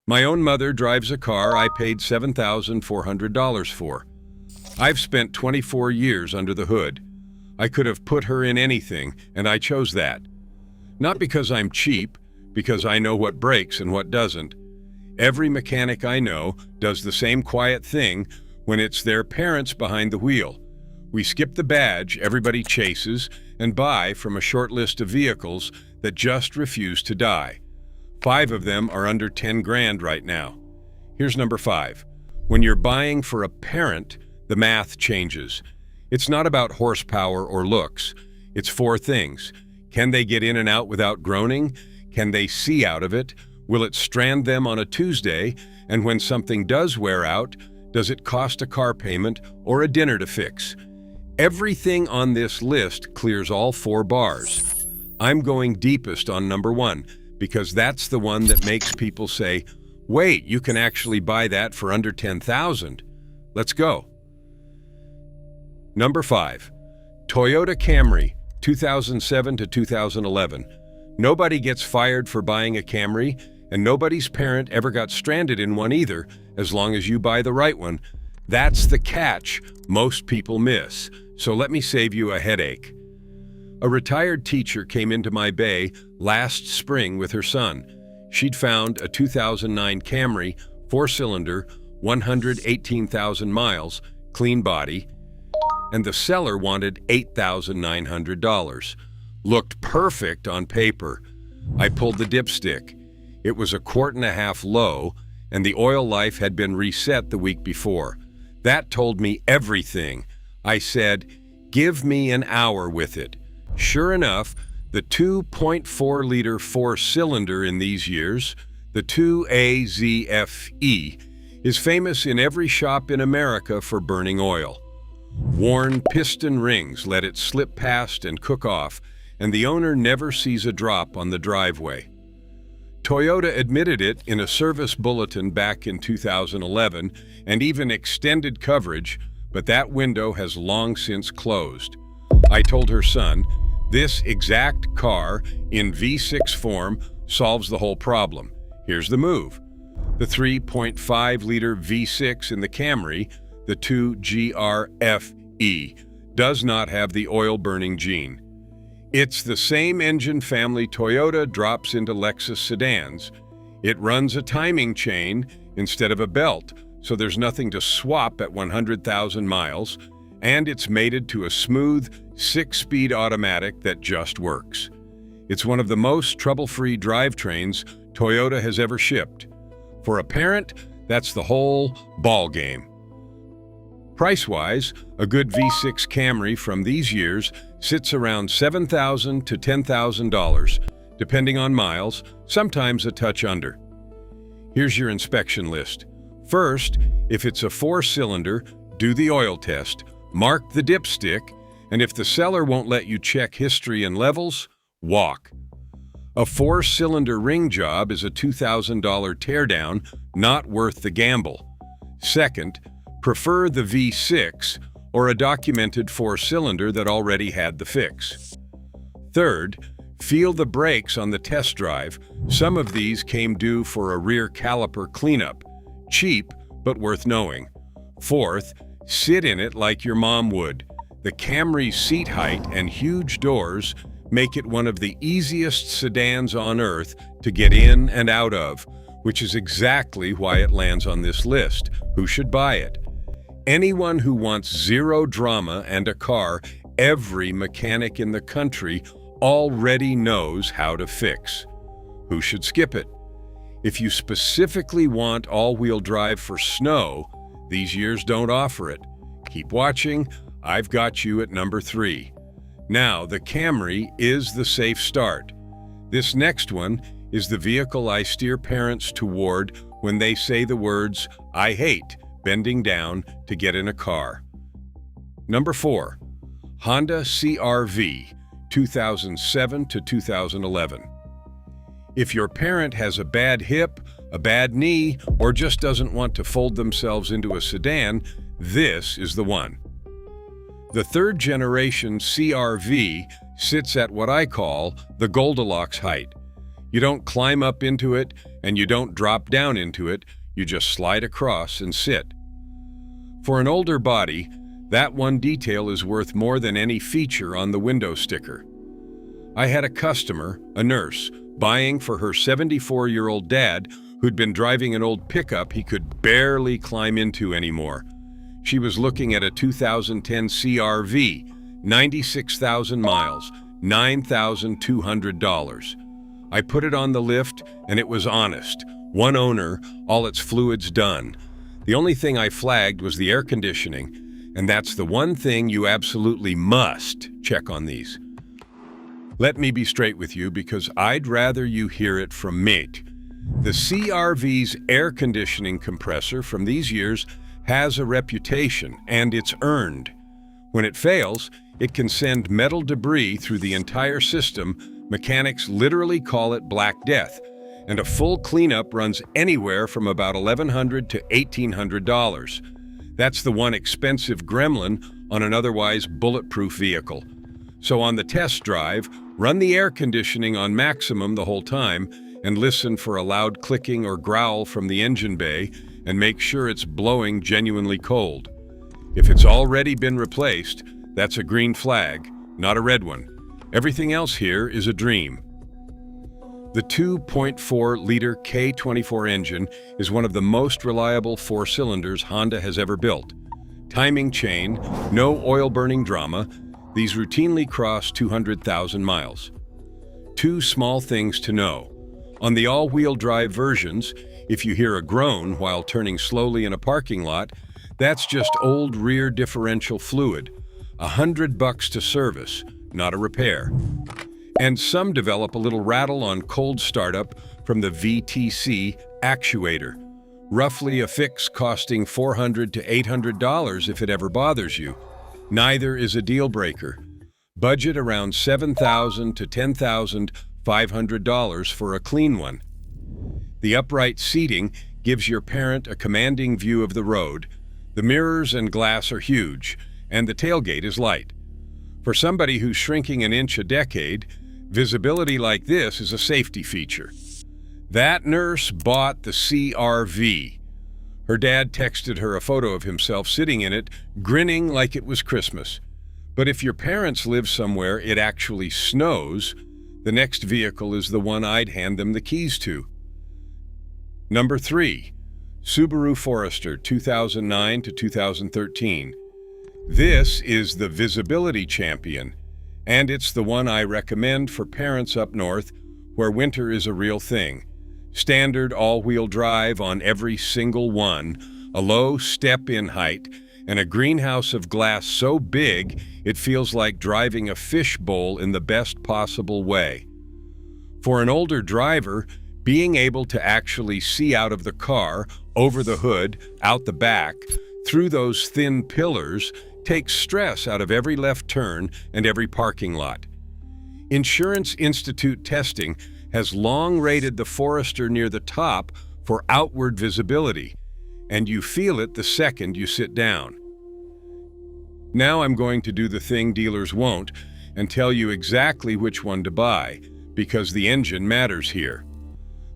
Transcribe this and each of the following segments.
My own mother drives a car I paid $7,400 for. I've spent 24 years under the hood. I could have put her in anything, and I chose that. Not because I'm cheap, because I know what breaks and what doesn't. Every mechanic I know does the same quiet thing when it's their parents behind the wheel. We skip the badge everybody chases and buy from a short list of vehicles that just refuse to die. 5 of them are under 10 grand right now. Here's number 5. When you're buying for a parent, the math changes. It's not about horsepower or looks. It's 4 things. Can they get in and out without groaning? Can they see out of it? Will it strand them on a Tuesday? And when something does wear out, does it cost a car payment or a dinner to fix? Everything on this list clears all 4 bars. I'm going deepest on number 1 because that's the one that makes people say, wait, you can actually buy that for under $10,000. Let's go. Number 5, Toyota Camry, 2007 to 2011. Nobody gets fired for buying a Camry, and nobody's parent ever got stranded in one either, as long as you buy the right one. That's the catch most people miss, so let me save you a headache. A retired teacher came into my bay last spring with her son. She'd found a 2009 Camry, 4-cylinder, 118,000 miles, clean body, and the seller wanted $8,900. Looked perfect on paper. I pulled the dipstick. It was a 1.25 low, and the oil life had been reset the week before. That told me everything. I said, give me an hour with it. Sure enough, the 2.4-liter 4-cylinder in these years, the 2AZFE, is famous in every shop in America for burning oil. Worn piston rings let it slip past and cook off, and the owner never sees a drop on the driveway. Toyota admitted it in a service bulletin back in 2011 and even extended coverage, but that window has long since closed. I told her son, this exact car in V6 form solves the whole problem. Here's the move. The 3.5-liter V6 in the Camry, the 2GRFE, does not have the oil-burning gene. It's the same engine family Toyota drops into Lexus sedans. It runs a timing chain instead of a belt, so there's nothing to swap at 100,000 miles, and it's mated to a smooth 6-speed automatic that just works. It's one of the most trouble-free drivetrains Toyota has ever shipped. For a parent, that's the whole ball game. Price-wise, a good V6 Camry from these years sits around $7,000 to $10,000, depending on miles, sometimes a touch under. Here's your inspection list. First, if it's a 4-cylinder, do the oil test, mark the dipstick, and if the seller won't let you check history and levels, walk. A 4-cylinder ring job is a $2,000 teardown, not worth the gamble. Second, prefer the V6 or a documented 4-cylinder that already had the fix. Third, feel the brakes on the test drive. Some of these came due for a rear caliper cleanup. Cheap, but worth knowing. Fourth, sit in it like your mom would. The Camry's seat height and huge doors make it one of the easiest sedans on earth to get in and out of, which is exactly why it lands on this list. Who should buy it? Anyone who wants zero drama and a car every mechanic in the country already knows how to fix. Who should skip it? If you specifically want all-wheel drive for snow, these years don't offer it. Keep watching. I've got you at number 3. Now, the Camry is the safe start. This next one is the vehicle I steer parents toward when they say the words, I hate bending down to get in a car. Number 4, Honda CR-V, 2007 to 2011. If your parent has a bad hip, a bad knee, or just doesn't want to fold themselves into a sedan, this is the one. The 3rd generation CR-V sits at what I call the Goldilocks height. You don't climb up into it, and you don't drop down into it, you just slide across and sit. For an older body, that one detail is worth more than any feature on the window sticker. I had a customer, a nurse, buying for her 74-year-old dad who'd been driving an old pickup he could barely climb into anymore. She was looking at a 2010 CR-V, 96,000 miles, $9,200. I put it on the lift, and it was honest. One owner, all its fluids done. The only thing I flagged was the air conditioning, and that's the one thing you absolutely must check on these. Let me be straight with you, because I'd rather you hear it from me. The CR-V's air conditioning compressor from these years has a reputation, and it's earned. When it fails, it can send metal debris through the entire system. Mechanics literally call it Black Death, and a full cleanup runs anywhere from about $1,100 to $1,800. That's the one expensive gremlin on an otherwise bulletproof vehicle. So on the test drive, run the air conditioning on maximum the whole time and listen for a loud clicking or growl from the engine bay and make sure it's blowing genuinely cold. If it's already been replaced, that's a green flag, not a red one. Everything else here is a dream. The 2.4-liter K24 engine is one of the most reliable four-cylinders Honda has ever built. Timing chain, no oil-burning drama. These routinely cross 200,000 miles. Two small things to know. On the all-wheel drive versions, if you hear a groan while turning slowly in a parking lot, that's just old rear differential fluid. $100 to service, not a repair. And some develop a little rattle on cold startup from the VTC actuator. Roughly a fix costing $400 to $800 if it ever bothers you. Neither is a deal breaker. Budget around $7,000 to $10,500 for a clean one. The upright seating gives your parent a commanding view of the road. The mirrors and glass are huge, and the tailgate is light. For somebody who's shrinking an inch a decade, visibility like this is a safety feature. That nurse bought the CR-V. Her dad texted her a photo of himself sitting in it, grinning like it was Christmas. But if your parents live somewhere it actually snows, the next vehicle is the one I'd hand them the keys to. Number 3, Subaru Forester 2009 to 2013. This is the visibility champion, and it's the one I recommend for parents up north where winter is a real thing. Standard all-wheel drive on every single one, a low step-in height, and a greenhouse of glass so big it feels like driving a fishbowl in the best possible way. For an older driver, being able to actually see out of the car, over the hood, out the back, through those thin pillars, takes stress out of every left turn and every parking lot. Insurance Institute testing has long rated the Forester near the top for outward visibility, and you feel it the second you sit down. Now I'm going to do the thing dealers won't and tell you exactly which one to buy, because the engine matters here.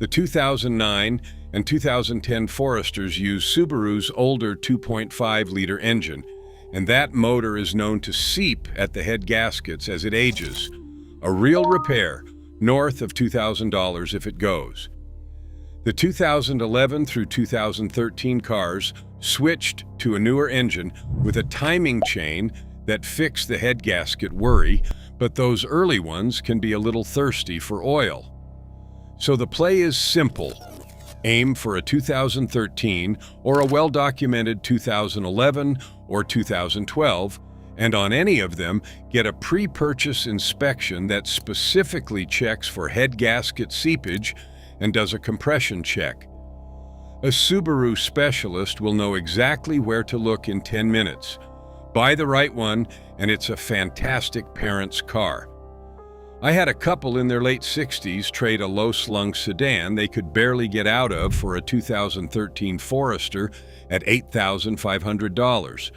The 2009 and 2010 Foresters use Subaru's older 2.5-liter engine, and that motor is known to seep at the head gaskets as it ages. A real repair, north of $2,000 if it goes. The 2011 through 2013 cars switched to a newer engine with a timing chain that fixed the head gasket worry, but those early ones can be a little thirsty for oil. So the play is simple. Aim for a 2013 or a well-documented 2011 or 2012, and on any of them, get a pre-purchase inspection that specifically checks for head gasket seepage and does a compression check. A Subaru specialist will know exactly where to look in 10 minutes. Buy the right one, and it's a fantastic parent's car. I had a couple in their late 60s trade a low-slung sedan they could barely get out of for a 2013 Forester at $8,500.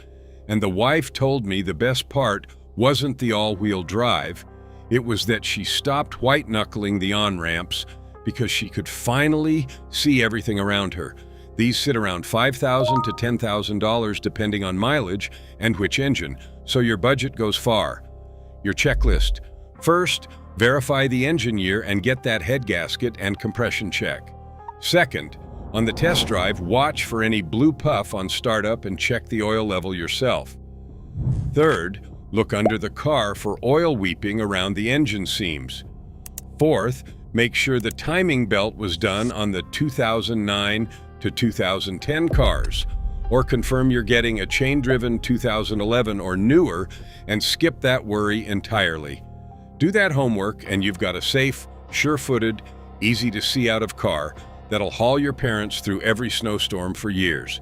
And the wife told me the best part wasn't the all-wheel drive, it was that she stopped white-knuckling the on-ramps, because she could finally see everything around her. These sit around $5,000 to $10,000 depending on mileage and which engine, so your budget goes far. Your checklist. First, verify the engine year and get that head gasket and compression check. Second, on the test drive, watch for any blue puff on startup and check the oil level yourself. Third, look under the car for oil weeping around the engine seams. Fourth, make sure the timing belt was done on the 2009 to 2010 cars, or confirm you're getting a chain-driven 2011 or newer and skip that worry entirely. Do that homework and you've got a safe, sure-footed, easy-to-see-out-of car that'll haul your parents through every snowstorm for years.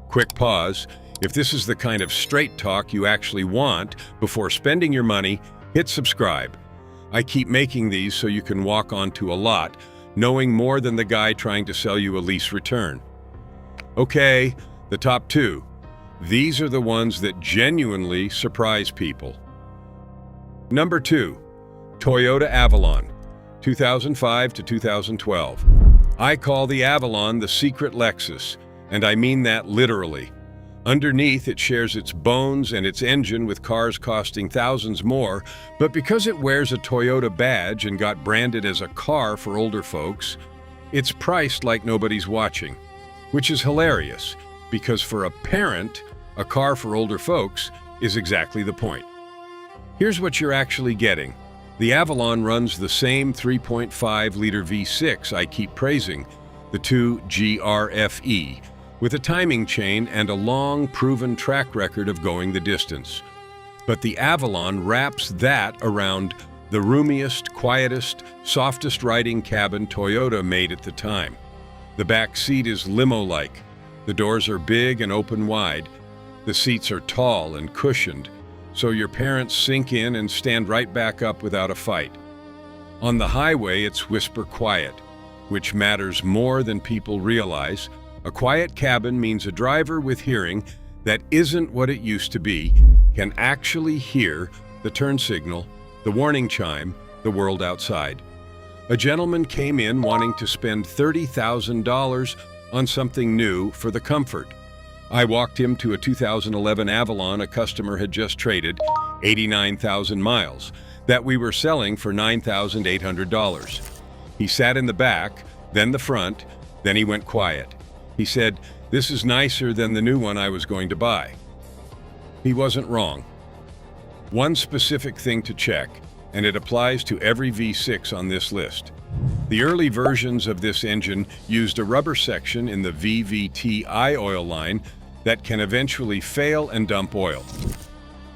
Quick pause. If this is the kind of straight talk you actually want before spending your money, hit subscribe. I keep making these so you can walk onto a lot, knowing more than the guy trying to sell you a lease return. Okay, the top two. These are the ones that genuinely surprise people. Number 2, Toyota Avalon, 2005 to 2012. I call the Avalon the secret Lexus, and I mean that literally. Underneath, it shares its bones and its engine with cars costing thousands more, but because it wears a Toyota badge and got branded as a car for older folks, it's priced like nobody's watching, which is hilarious, because for a parent, a car for older folks is exactly the point. Here's what you're actually getting. The Avalon runs the same 3.5-liter V6 I keep praising, the 2GRFE, with a timing chain and a long, proven track record of going the distance. But the Avalon wraps that around the roomiest, quietest, softest riding cabin Toyota made at the time. The back seat is limo-like. The doors are big and open wide. The seats are tall and cushioned, so your parents sink in and stand right back up without a fight. On the highway, it's whisper quiet, which matters more than people realize. A quiet cabin means a driver with hearing that isn't what it used to be can actually hear the turn signal, the warning chime, the world outside. A gentleman came in wanting to spend $30,000 on something new for the comfort. I walked him to a 2011 Avalon a customer had just traded, 89,000 miles, that we were selling for $9,800. He sat in the back, then the front, then he went quiet. He said, "This is nicer than the new one I was going to buy." He wasn't wrong. One specific thing to check, and it applies to every V6 on this list. The early versions of this engine used a rubber section in the VVT-I oil line that can eventually fail and dump oil.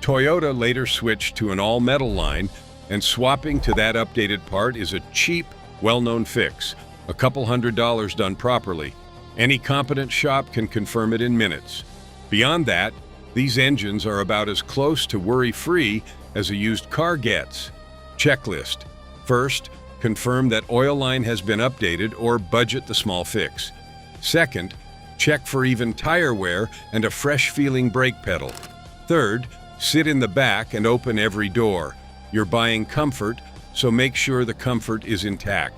Toyota later switched to an all-metal line, and swapping to that updated part is a cheap, well-known fix, a couple $100s done properly. Any competent shop can confirm it in minutes. Beyond that, these engines are about as close to worry-free as a used car gets. Checklist. First, confirm that oil line has been updated or budget the small fix. Second, check for even tire wear and a fresh-feeling brake pedal. Third, sit in the back and open every door. You're buying comfort, so make sure the comfort is intact.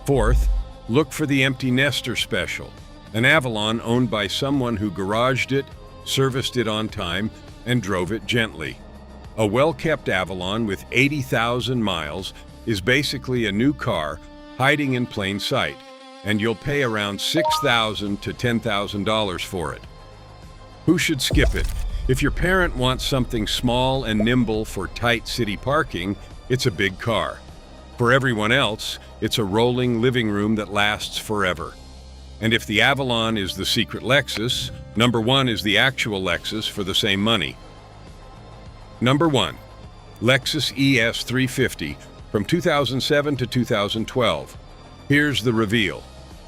Fourth, look for the empty nester special, an Avalon owned by someone who garaged it, serviced it on time, and drove it gently. A well-kept Avalon with 80,000 miles is basically a new car hiding in plain sight, and you'll pay around $6,000 to $10,000 for it. Who should skip it? If your parent wants something small and nimble for tight city parking, it's a big car. For everyone else, it's a rolling living room that lasts forever. And if the Avalon is the secret Lexus, number 1 is the actual Lexus for the same money. Number 1, Lexus ES 350 from 2007 to 2012. Here's the reveal.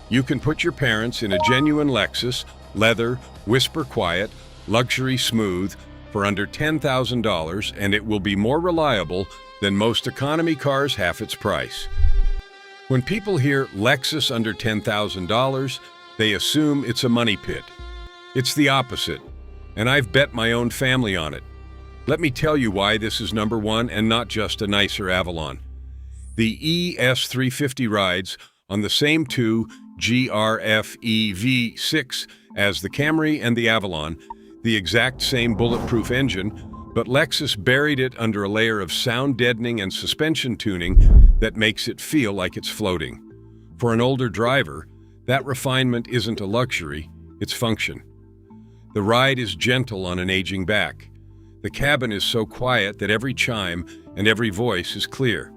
You can put your parents in a genuine Lexus, leather, whisper quiet, luxury smooth, for under $10,000, and it will be more reliable than most economy cars half its price. When people hear Lexus under $10,000, they assume it's a money pit. It's the opposite, and I've bet my own family on it. Let me tell you why this is number 1 and not just a nicer Avalon. The ES 350 rides on the same two GRFE V6 as the Camry and the Avalon, the exact same bulletproof engine, but Lexus buried it under a layer of sound deadening and suspension tuning that makes it feel like it's floating. For an older driver, that refinement isn't a luxury, it's function. The ride is gentle on an aging back. The cabin is so quiet that every chime and every voice is clear.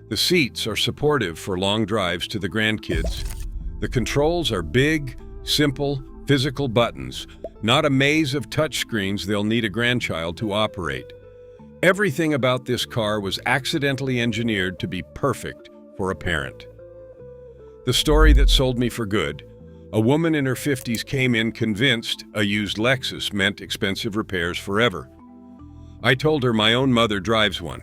The seats are supportive for long drives to the grandkids. The controls are big, simple, physical buttons, not a maze of touchscreens they'll need a grandchild to operate. Everything about this car was accidentally engineered to be perfect for a parent. The story that sold me for good: a woman in her 50s came in convinced a used Lexus meant expensive repairs forever. I told her my own mother drives one.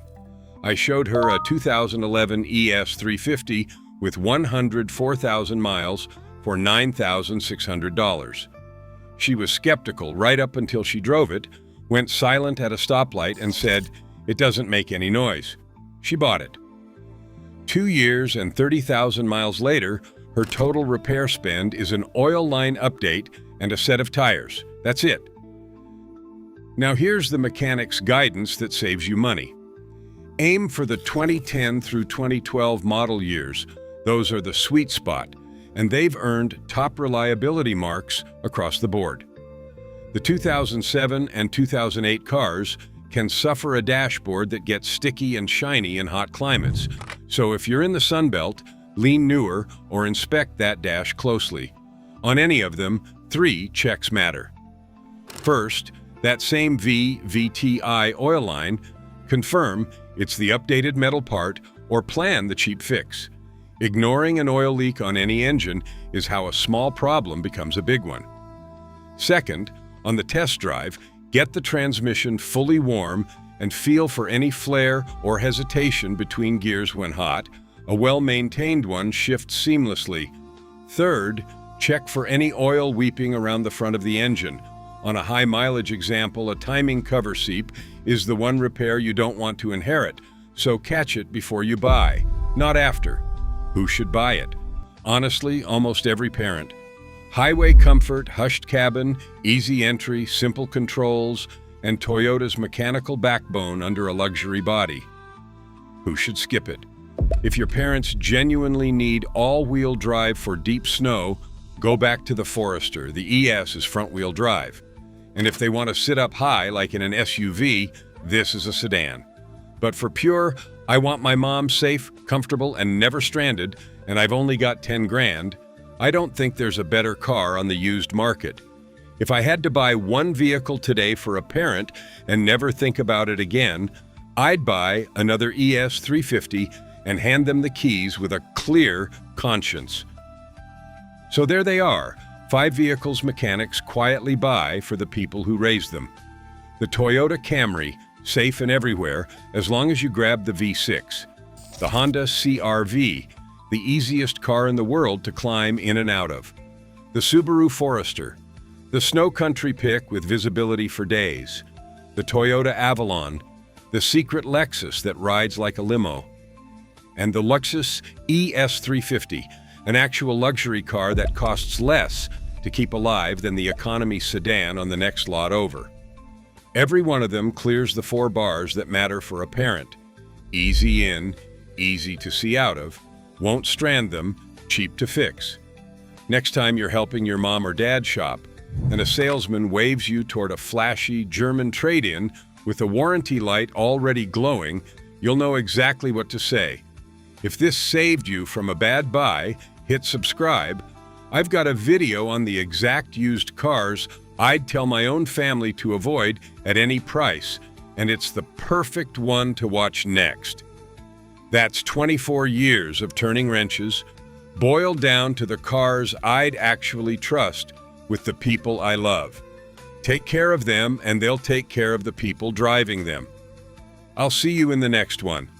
I showed her a 2011 ES 350 with 104,000 miles for $9,600. She was skeptical right up until she drove it, went silent at a stoplight, and said, "It doesn't make any noise." She bought it. 2 years and 30,000 miles later, her total repair spend is an oil line update and a set of tires. That's it. Now here's the mechanic's guidance that saves you money. Aim for the 2010 through 2012 model years. Those are the sweet spot, and they've earned top reliability marks across the board. The 2007 and 2008 cars can suffer a dashboard that gets sticky and shiny in hot climates. So if you're in the Sun Belt, lean newer or inspect that dash closely. On any of them, 3 checks matter. First, that same VTI oil line, confirm it's the updated metal part or plan the cheap fix. Ignoring an oil leak on any engine is how a small problem becomes a big one. Second, on the test drive, get the transmission fully warm and feel for any flare or hesitation between gears when hot. A well-maintained one shifts seamlessly. Third, check for any oil weeping around the front of the engine. On a high-mileage example, a timing cover seep is the one repair you don't want to inherit, so catch it before you buy, not after. Who should buy it? Honestly, almost every parent. Highway comfort, hushed cabin, easy entry, simple controls, and Toyota's mechanical backbone under a luxury body. Who should skip it? If your parents genuinely need all-wheel drive for deep snow, go back to the Forester. The ES is front-wheel drive. And if they want to sit up high like in an SUV, this is a sedan. But for pure, I want my mom safe, comfortable, and never stranded, and I've only got 10 grand, I don't think there's a better car on the used market. If I had to buy one vehicle today for a parent and never think about it again, I'd buy another ES 350 and hand them the keys with a clear conscience. So there they are, 5 vehicles mechanics quietly buy for the people who raised them. The Toyota Camry, safe and everywhere as long as you grab the V6. The Honda CR-V, the easiest car in the world to climb in and out of. The Subaru Forester, the snow country pick with visibility for days. The Toyota Avalon, the secret Lexus that rides like a limo. And the Lexus ES 350, an actual luxury car that costs less to keep alive than the economy sedan on the next lot over. Every one of them clears the 4 bars that matter for a parent. Easy in, easy to see out of, won't strand them, cheap to fix. Next time you're helping your mom or dad shop, and a salesman waves you toward a flashy German trade-in with a warranty light already glowing, you'll know exactly what to say. If this saved you from a bad buy, hit subscribe. I've got a video on the exact used cars I'd tell my own family to avoid at any price, and it's the perfect one to watch next. That's 24 years of turning wrenches, boiled down to the cars I'd actually trust with the people I love. Take care of them, and they'll take care of the people driving them. I'll see you in the next one.